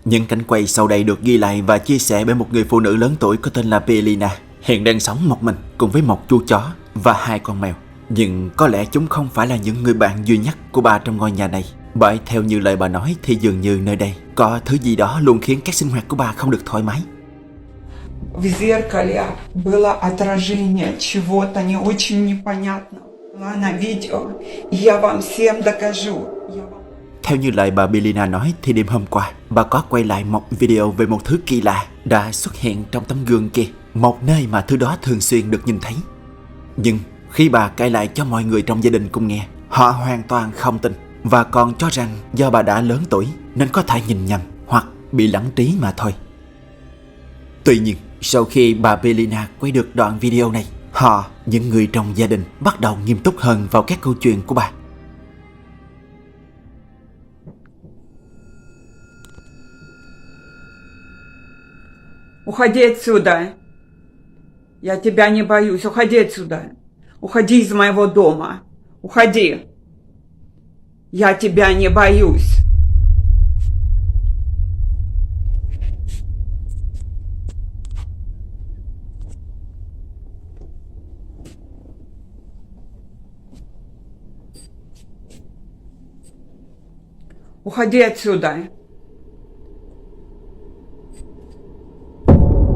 Những cảnh quay sau đây được ghi lại và chia sẻ bởi một người phụ nữ lớn tuổi có tên là Belina, hiện đang sống một mình cùng với một chú chó và 2 con mèo. Nhưng có lẽ chúng không phải là những người bạn duy nhất của bà trong ngôi nhà này, bởi theo như lời bà nói thì dường như nơi đây có thứ gì đó luôn khiến các sinh hoạt của bà không được thoải mái. В зеркале было отражение чего-то не очень непонятного. На видео. Я вам всем докажу. Theo như lời bà Belina nói thì đêm hôm qua, bà có quay lại một video về một thứ kỳ lạ đã xuất hiện trong tấm gương kia, một nơi mà thứ đó thường xuyên được nhìn thấy. Nhưng khi bà kể lại cho mọi người trong gia đình cùng nghe, họ hoàn toàn không tin và còn cho rằng do bà đã lớn tuổi nên có thể nhìn nhầm hoặc bị lẳng trí mà thôi. Tuy nhiên, sau khi bà Belina quay được đoạn video này, họ, những người trong gia đình, bắt đầu nghiêm túc hơn vào các câu chuyện của bà. Уходи отсюда. Я тебя не боюсь. Уходи отсюда. Уходи из моего дома. Уходи. Я тебя не боюсь. Уходи отсюда.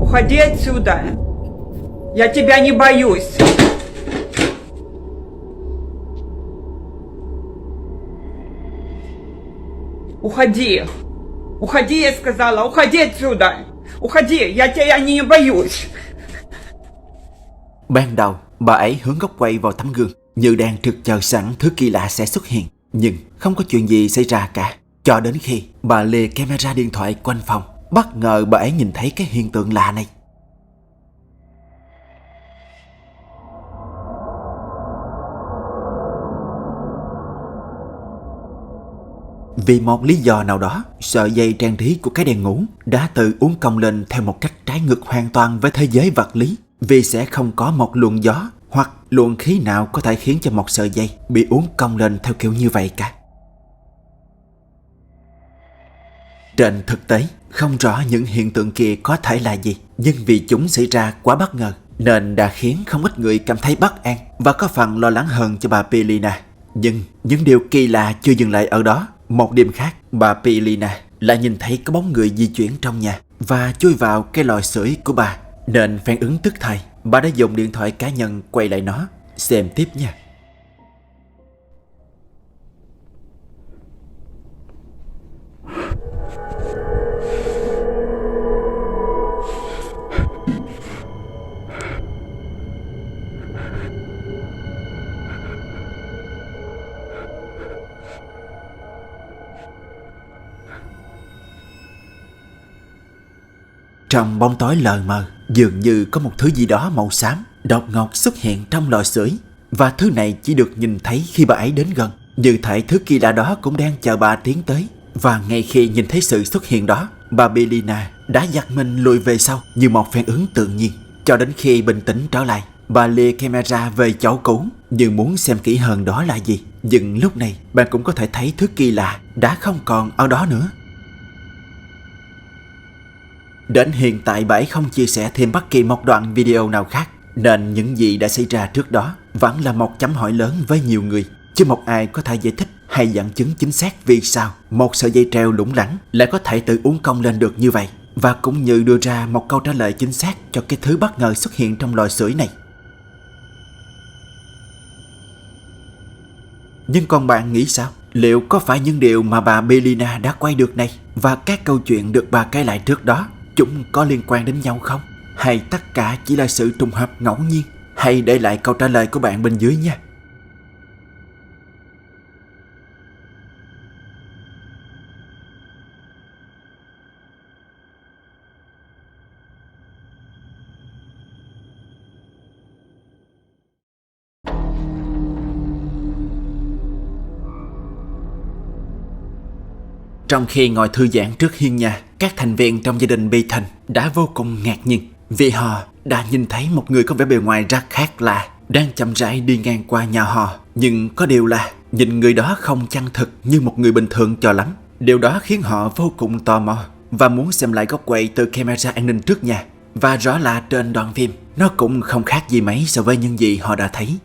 Уходи отсюда. Я тебя не боюсь. Уходи. Уходи, я сказала. Уходи отсюда. Уходи, я тебя не боюсь. Ban đầu, bà ấy hướng góc quay vào tấm gương như đang trực chờ sẵn thứ kỳ lạ sẽ xuất hiện. Nhưng không có chuyện gì xảy ra cả. Cho đến khi bà lê camera điện thoại quanh phòng, bất ngờ bà ấy nhìn thấy cái hiện tượng lạ này. Vì một lý do nào đó, sợi dây trang trí của cái đèn ngủ đã tự uốn cong lên theo một cách trái ngược hoàn toàn với thế giới vật lý, vì sẽ không có một luồng gió hoặc luồng khí nào có thể khiến cho một sợi dây bị uốn cong lên theo kiểu như vậy cả. Trên thực tế, không rõ những hiện tượng kia có thể là gì, nhưng vì chúng xảy ra quá bất ngờ nên đã khiến không ít người cảm thấy bất an và có phần lo lắng hơn cho bà Belina. Nhưng những điều kỳ lạ chưa dừng lại ở đó. Một đêm khác, bà Belina lại nhìn thấy có bóng người di chuyển trong nhà và chui vào cái lò sưởi của bà, nên phản ứng tức thời, bà đã dùng điện thoại cá nhân quay lại nó. Xem tiếp nha. Trong bóng tối lờ mờ, dường như có một thứ gì đó màu xám đột ngột xuất hiện trong lò sưởi, và thứ này chỉ được nhìn thấy khi bà ấy đến gần. Như thể thứ kỳ lạ đó cũng đang chờ bà tiến tới. Và ngay khi nhìn thấy sự xuất hiện đó, bà Belina đã giật mình lùi về sau như một phản ứng tự nhiên. Cho đến khi bình tĩnh trở lại, bà lê camera về chỗ cũ như muốn xem kỹ hơn đó là gì. Nhưng lúc này bạn cũng có thể thấy thứ kỳ lạ đã không còn ở đó nữa. Đến hiện tại bà ấy không chia sẻ thêm bất kỳ một đoạn video nào khác, nên những gì đã xảy ra trước đó vẫn là một chấm hỏi lớn với nhiều người. Chứ một ai có thể giải thích hay dẫn chứng chính xác vì sao một sợi dây treo lủng lẳng lại có thể tự uốn cong lên được như vậy, và cũng như đưa ra một câu trả lời chính xác cho cái thứ bất ngờ xuất hiện trong lò sưởi này. Nhưng còn bạn nghĩ sao? Liệu có phải những điều mà bà Belina đã quay được này và các câu chuyện được bà kể lại trước đó, chúng có liên quan đến nhau không? Hay tất cả chỉ là sự trùng hợp ngẫu nhiên? Hãy để lại câu trả lời của bạn bên dưới nha. Trong khi ngồi thư giãn trước hiên nhà, các thành viên trong gia đình Beaton đã vô cùng ngạc nhiên vì họ đã nhìn thấy một người có vẻ bề ngoài rất khác lạ đang chậm rãi đi ngang qua nhà họ. Nhưng có điều là nhìn người đó không chân thực như một người bình thường cho lắm. Điều đó khiến họ vô cùng tò mò. và muốn xem lại góc quay từ camera an ninh trước nhà. Và rõ là trên đoạn phim, nó cũng không khác gì mấy so với những gì họ đã thấy.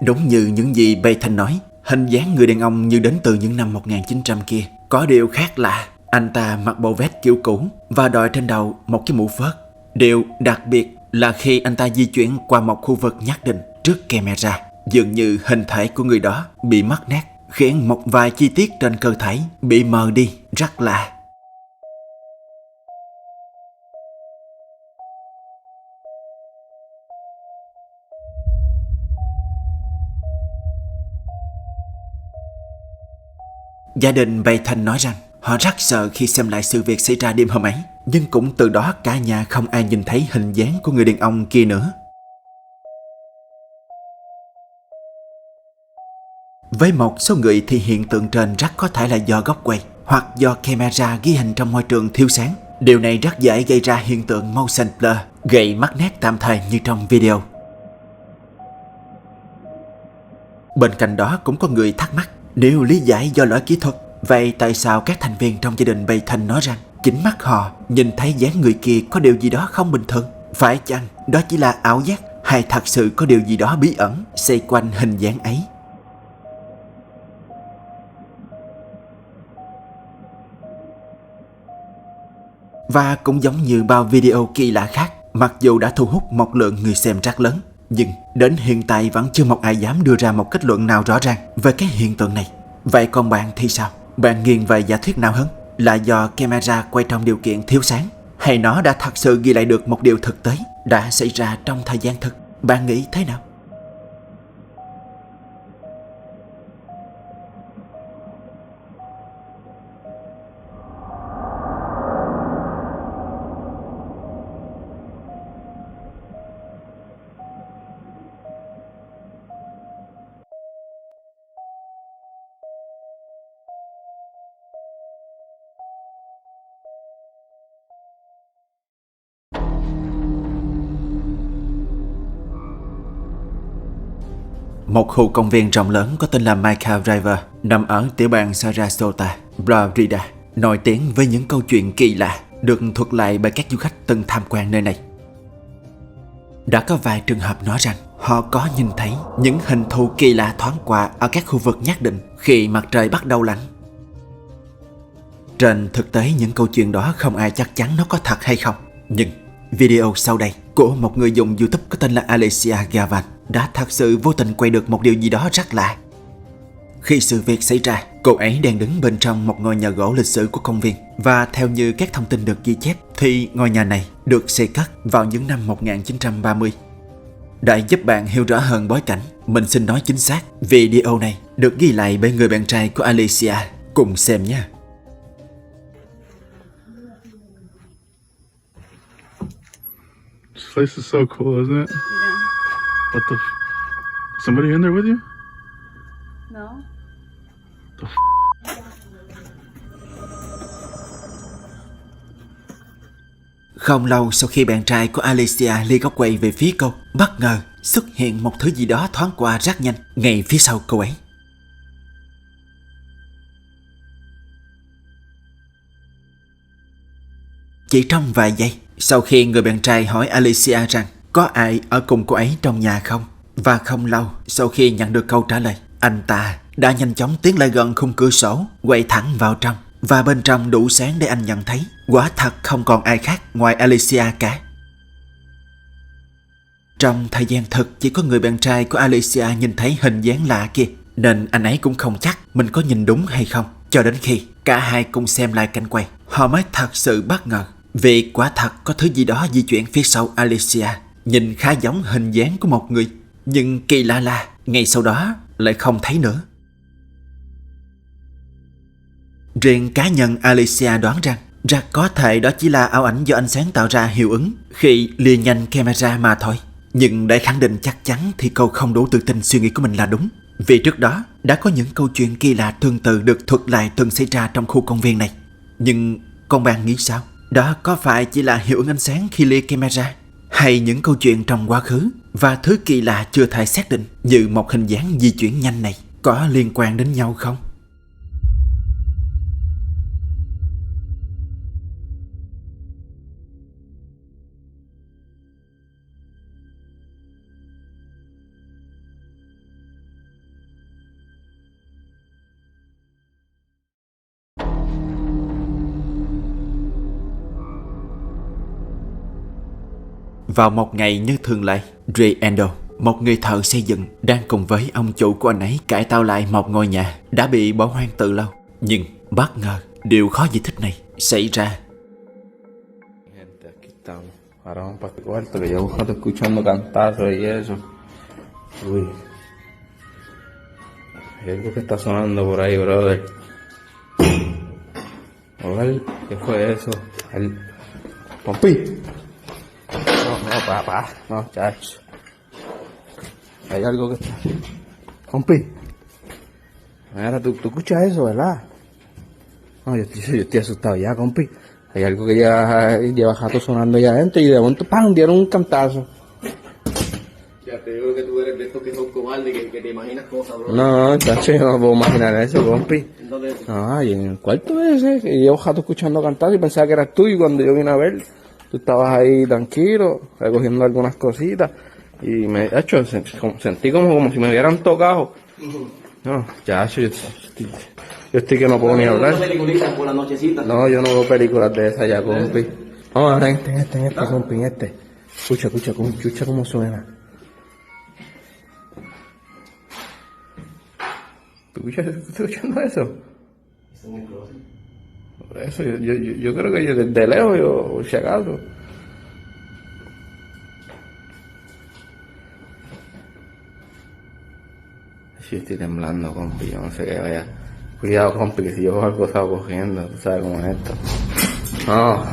Đúng như những gì Bayton nói, hình dáng người đàn ông như đến từ những năm 1900 kia. Có điều khác là anh ta mặc bộ vest kiểu cũ và đội trên đầu một cái mũ phớt. Điều đặc biệt là khi anh ta di chuyển qua một khu vực nhất định trước camera, dường như hình thể của người đó bị mất nét, khiến một vài chi tiết trên cơ thể bị mờ đi rất lạ. Gia đình Bayton nói rằng họ rất sợ khi xem lại sự việc xảy ra đêm hôm ấy, nhưng cũng từ đó cả nhà không ai nhìn thấy hình dáng của người đàn ông kia nữa. Với một số người thì hiện tượng trên rất có thể là do góc quay hoặc do camera ghi hình trong môi trường thiếu sáng. Điều này rất dễ gây ra hiện tượng motion blur, gây mất nét tạm thời như trong video. Bên cạnh đó cũng có người thắc mắc, nếu lý giải do lỗi kỹ thuật, vậy tại sao các thành viên trong gia đình Bayton nói rằng chính mắt họ nhìn thấy dáng người kia có điều gì đó không bình thường? Phải chăng đó chỉ là ảo giác hay thật sự có điều gì đó bí ẩn xoay quanh hình dáng ấy? Và cũng giống như bao video kỳ lạ khác, mặc dù đã thu hút một lượng người xem rất lớn, nhưng đến hiện tại vẫn chưa một ai dám đưa ra một kết luận nào rõ ràng về cái hiện tượng này. Vậy còn bạn thì sao? Bạn nghiêng về giả thuyết nào hơn? Là do camera quay trong điều kiện thiếu sáng, hay nó đã thật sự ghi lại được một điều thực tế đã xảy ra trong thời gian thực? Bạn nghĩ thế nào? Một khu công viên rộng lớn có tên là Michael River nằm ở tiểu bang Sarasota, Florida, nổi tiếng với những câu chuyện kỳ lạ được thuật lại bởi các du khách từng tham quan nơi này. Đã có vài trường hợp nói rằng họ có nhìn thấy những hình thù kỳ lạ thoáng qua ở các khu vực nhất định khi mặt trời bắt đầu lặn. Trên thực tế những câu chuyện đó không ai chắc chắn nó có thật hay không, nhưng video sau đây của một người dùng YouTube có tên là Alicia Gavan đã thật sự vô tình quay được một điều gì đó rất lạ. Khi sự việc xảy ra, cô ấy đang đứng bên trong một ngôi nhà gỗ lịch sử của công viên, và theo như các thông tin được ghi chép thì ngôi nhà này được xây cất vào những năm 1930. Để giúp bạn hiểu rõ hơn bối cảnh, mình xin nói chính xác, video này được ghi lại bởi người bạn trai của Alicia. Cùng xem nhé. This place is so cool, isn't it? Yeah. What the somebody in there with you? No? Không lâu sau khi bạn trai của Alicia lia góc quay về phía cô, bất ngờ xuất hiện một thứ gì đó thoáng qua rất nhanh ngay phía sau cô ấy. Chỉ trong vài giây, sau khi người bạn trai hỏi Alicia rằng có ai ở cùng cô ấy trong nhà không, và không lâu sau khi nhận được câu trả lời, anh ta đã nhanh chóng tiến lại gần khung cửa sổ, quay thẳng vào trong, và bên trong đủ sáng để anh nhận thấy quả thật không còn ai khác ngoài Alicia cả. Trong thời gian thực, chỉ có người bạn trai của Alicia nhìn thấy hình dáng lạ kia, nên anh ấy cũng không chắc mình có nhìn đúng hay không. Cho đến khi cả hai cùng xem lại cảnh quay, họ mới thật sự bất ngờ, vì quả thật có thứ gì đó di chuyển phía sau Alicia, nhìn khá giống hình dáng của một người, nhưng kỳ lạ là ngay sau đó lại không thấy nữa. Riêng cá nhân Alicia đoán rằng rất có thể đó chỉ là ảo ảnh do ánh sáng tạo ra hiệu ứng khi lìa nhanh camera mà thôi. Nhưng để khẳng định chắc chắn thì cô không đủ tự tin suy nghĩ của mình là đúng. Vì trước đó đã có những câu chuyện kỳ lạ tương tự được thuật lại từng xảy ra trong khu công viên này. Nhưng con bạn nghĩ sao? Đó có phải chỉ là hiệu ứng ánh sáng khi lia camera, hay những câu chuyện trong quá khứ và thứ kỳ lạ chưa thể xác định như một hình dáng di chuyển nhanh này có liên quan đến nhau không? Vào một ngày như thường lệ, Ray Endo, một người thợ xây dựng, đang cùng với ông chủ của anh ấy cải tạo lại một ngôi nhà đã bị bỏ hoang từ lâu. Nhưng bất ngờ, điều khó giải thích này xảy ra. Gente, aquí estamos. Ahora vamos para este cuarto que llevo rato escuchando cantazos y eso. Uy. Hay algo que está sonando por ahí, brother. A ver, ¿qué fue eso? Pompi. No, papá. No, chacho. Hay algo que está... Pompi. Mira, tú escuchas eso, ¿verdad? No, yo estoy asustado ya, compi. Hay algo que lleva rato sonando allá adentro y de momento, ¡pam!, dieron un cantazo. Ya te digo que tú eres de estos que son cobardes, que te imaginas cosas, bro. No, chacho, yo no puedo imaginar eso, compi. Entonces, Ay, en el cuarto ese, que llevo rato escuchando cantar y pensaba que eras tú, y cuando yo vine a ver, tú estabas ahí tranquilo, recogiendo algunas cositas, y me, chacho, sentí como si me hubieran tocado. No, chacho, yo estoy que no puedo ni hablar. ¿no peliculitas por la nochecita? No, yo no veo películas de esas ya, compi. Vamos ahora en este, compi, en este. Escucha cómo suena. ¿Tú estás escuchando eso? Por eso, yo creo que yo desde lejos, por si acaso. Sí, estoy temblando, compi, yo no sé qué vaya. Cuidado, compi, que si yo cojo algo estaba cogiendo, tú sabes cómo es esto. No.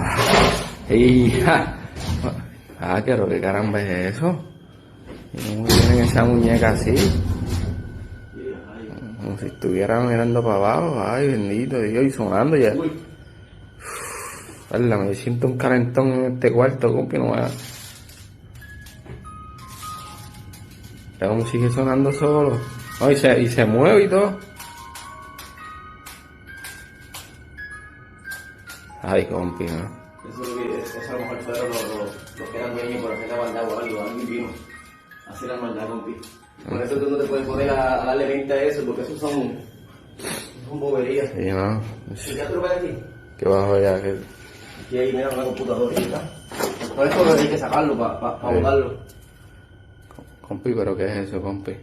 Hija. Pero qué caramba es eso. ¿Y cómo tienen esa muñeca así? Como si estuvieran mirando para abajo. Ay, bendito Dios, y sonando ya. Me siento un calentón en este cuarto, compi, no vaya. Ya como sigue sonando solo. Oh, y se mueve y todo. Ay, compi, ¿no? Eso a lo mejor fueron los que eran dueños por hacer la maldad o algo, alguien vino a hacer la maldad, compi. Por eso tú no te puedes poner a darle 20 a eso, porque eso son boberías. Sí, ¿no? ¿Ya tú lo ves aquí? Que bajo ya, que... Aquí hay, mira, una computadorita. Por eso hay que sacarlo, para botarlo. Compi, ¿pero qué es eso, compi?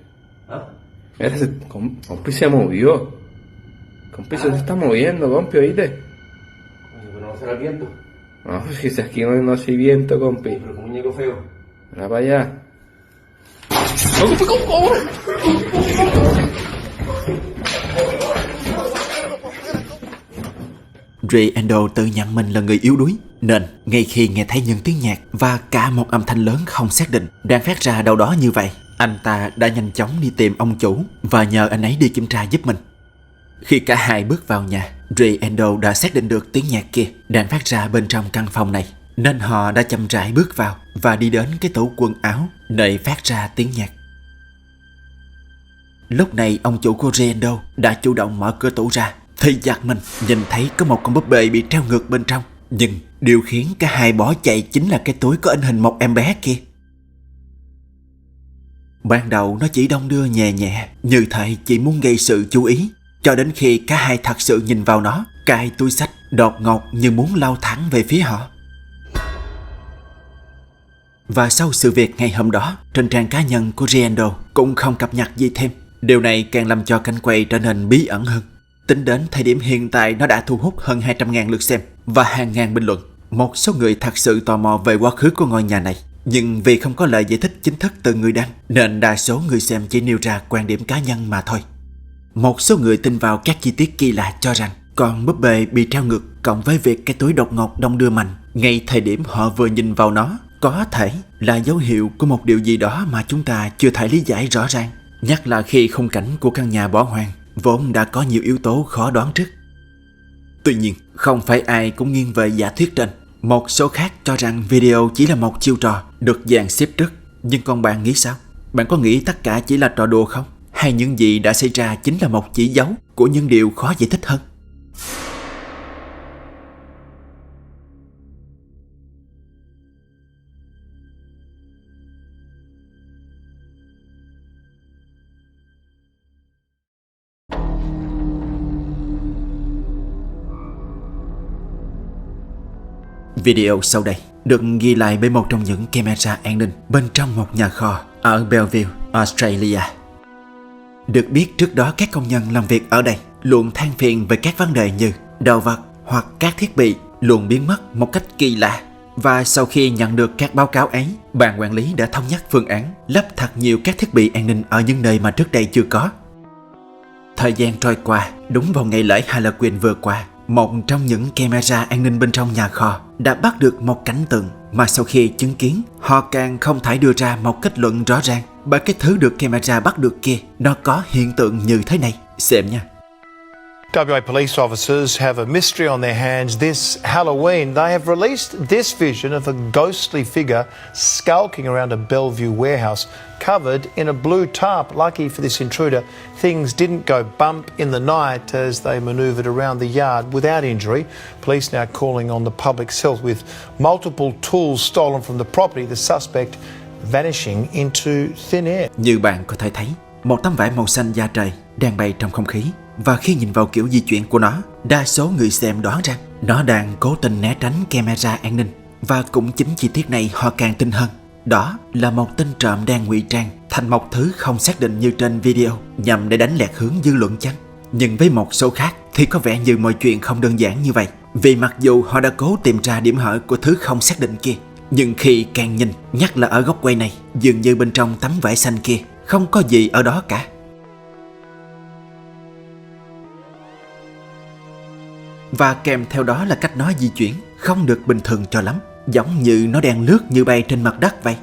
¿Ah? Mira, compi se movió. Compi se está moviendo, compi, ¿oíste? Pero no será el viento. No, si aquí no hay viento, compi. Pero con un muñeco feo. Mira para allá. ¡No, compi, compi! Ray Endo tự nhận mình là người yếu đuối, nên ngay khi nghe thấy những tiếng nhạc và cả một âm thanh lớn không xác định đang phát ra đâu đó như vậy, anh ta đã nhanh chóng đi tìm ông chủ và nhờ anh ấy đi kiểm tra giúp mình. Khi cả hai bước vào nhà, Ray Endo đã xác định được tiếng nhạc kia đang phát ra bên trong căn phòng này, nên họ đã chậm rãi bước vào và đi đến cái tủ quần áo nơi phát ra tiếng nhạc. Lúc này ông chủ của Ray Endo đã chủ động mở cửa tủ ra, thì giật mình nhìn thấy có một con búp bê bị treo ngược bên trong. Nhưng điều khiến cả hai bỏ chạy chính là cái túi có in hình một em bé kia. Ban đầu nó chỉ đong đưa nhẹ nhẹ, như thể chỉ muốn gây sự chú ý, cho đến khi cả hai thật sự nhìn vào nó, cái túi xách đột ngột như muốn lao thẳng về phía họ. Và sau sự việc ngày hôm đó, trên trang cá nhân của Riendo cũng không cập nhật gì thêm. Điều này càng làm cho cảnh quay trở nên bí ẩn hơn. Tính đến thời điểm hiện tại, nó đã thu hút hơn 200.000 lượt xem và hàng ngàn bình luận. Một số người thật sự tò mò về quá khứ của ngôi nhà này, nhưng vì không có lời giải thích chính thức từ người đăng, nên đa số người xem chỉ nêu ra quan điểm cá nhân mà thôi. Một số người tin vào các chi tiết kỳ lạ cho rằng con búp bê bị treo ngược cộng với việc cái túi đột ngột đong đưa mạnh ngay thời điểm họ vừa nhìn vào nó có thể là dấu hiệu của một điều gì đó mà chúng ta chưa thể lý giải rõ ràng. Nhất là khi khung cảnh của căn nhà bỏ hoang vốn đã có nhiều yếu tố khó đoán trước. Tuy nhiên, không phải ai cũng nghiêng về giả thuyết trên. Một số khác cho rằng video chỉ là một chiêu trò được dàn xếp trước. Nhưng còn bạn nghĩ sao? Bạn có nghĩ tất cả chỉ là trò đùa không? Hay những gì đã xảy ra chính là một chỉ dấu của những điều khó giải thích hơn? Video sau đây được ghi lại bởi một trong những camera an ninh bên trong một nhà kho ở Bellevue, Australia. Được biết trước đó các công nhân làm việc ở đây luôn than phiền về các vấn đề như đồ vật hoặc các thiết bị luôn biến mất một cách kỳ lạ. Và sau khi nhận được các báo cáo ấy, ban quản lý đã thống nhất phương án lắp thật nhiều các thiết bị an ninh ở những nơi mà trước đây chưa có. Thời gian trôi qua, đúng vào ngày lễ Halloween vừa qua, một trong những camera an ninh bên trong nhà kho đã bắt được một cảnh tượng mà sau khi chứng kiến, họ càng không thể đưa ra một kết luận rõ ràng bởi cái thứ được camera bắt được kia nó có hiện tượng như thế này. Xem nha. WA police officers have a mystery on their hands this Halloween. They have released this vision of a ghostly figure skulking around a Bellevue warehouse covered in a blue tarp. Lucky for this intruder, things didn't go bump in the night as they manoeuvred around the yard without injury. Police now calling on the public's help with multiple tools stolen from the property. The suspect vanishing into thin air. Như bạn có thể thấy, một tấm vải màu xanh da trời đang bay trong không khí. Và khi nhìn vào kiểu di chuyển của nó, đa số người xem đoán rằng nó đang cố tình né tránh camera an ninh. Và cũng chính chi tiết này họ càng tin hơn. Đó là một tên trộm đang ngụy trang thành một thứ không xác định như trên video nhằm để đánh lẹt hướng dư luận chăng? Nhưng với một số khác thì có vẻ như mọi chuyện không đơn giản như vậy. Vì mặc dù họ đã cố tìm ra điểm hở của thứ không xác định kia, nhưng khi càng nhìn, nhất là ở góc quay này, dường như bên trong tấm vải xanh kia không có gì ở đó cả. Và kèm theo đó là cách nó di chuyển không được bình thường cho lắm, giống như nó đang lướt như bay trên mặt đất vậy.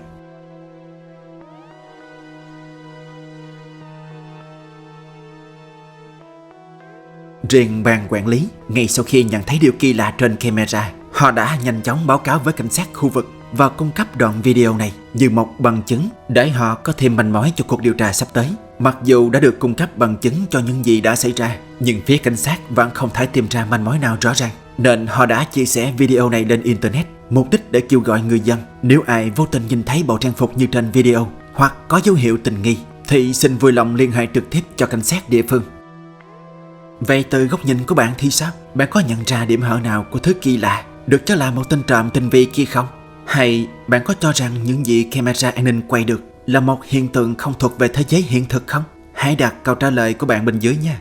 Riêng ban quản lý, ngay sau khi nhận thấy điều kỳ lạ trên camera, họ đã nhanh chóng báo cáo với cảnh sát khu vực và cung cấp đoạn video này như một bằng chứng để họ có thêm manh mối cho cuộc điều tra sắp tới. Mặc dù đã được cung cấp bằng chứng cho những gì đã xảy ra, nhưng phía cảnh sát vẫn không thể tìm ra manh mối nào rõ ràng, nên họ đã chia sẻ video này lên Internet, mục đích để kêu gọi người dân nếu ai vô tình nhìn thấy bộ trang phục như trên video hoặc có dấu hiệu tình nghi thì xin vui lòng liên hệ trực tiếp cho cảnh sát địa phương. Vậy từ góc nhìn của bạn thì sao? Bạn có nhận ra điểm hở nào của thứ kỳ lạ được cho là một tên trộm tinh vi kia không? Hay bạn có cho rằng những gì camera an ninh quay được là một hiện tượng không thuộc về thế giới hiện thực không? Hãy đặt câu trả lời của bạn bên dưới nha.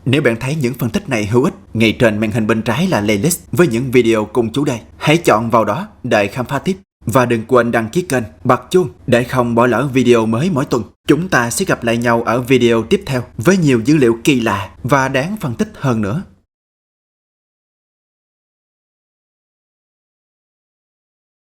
Nếu bạn thấy những phân tích này hữu ích, ngay trên màn hình bên trái là playlist với những video cùng chủ đề. Hãy chọn vào đó để khám phá tiếp. Và đừng quên đăng ký kênh, bật chuông để không bỏ lỡ video mới mỗi tuần. Chúng ta sẽ gặp lại nhau ở video tiếp theo với nhiều dữ liệu kỳ lạ và đáng phân tích hơn nữa.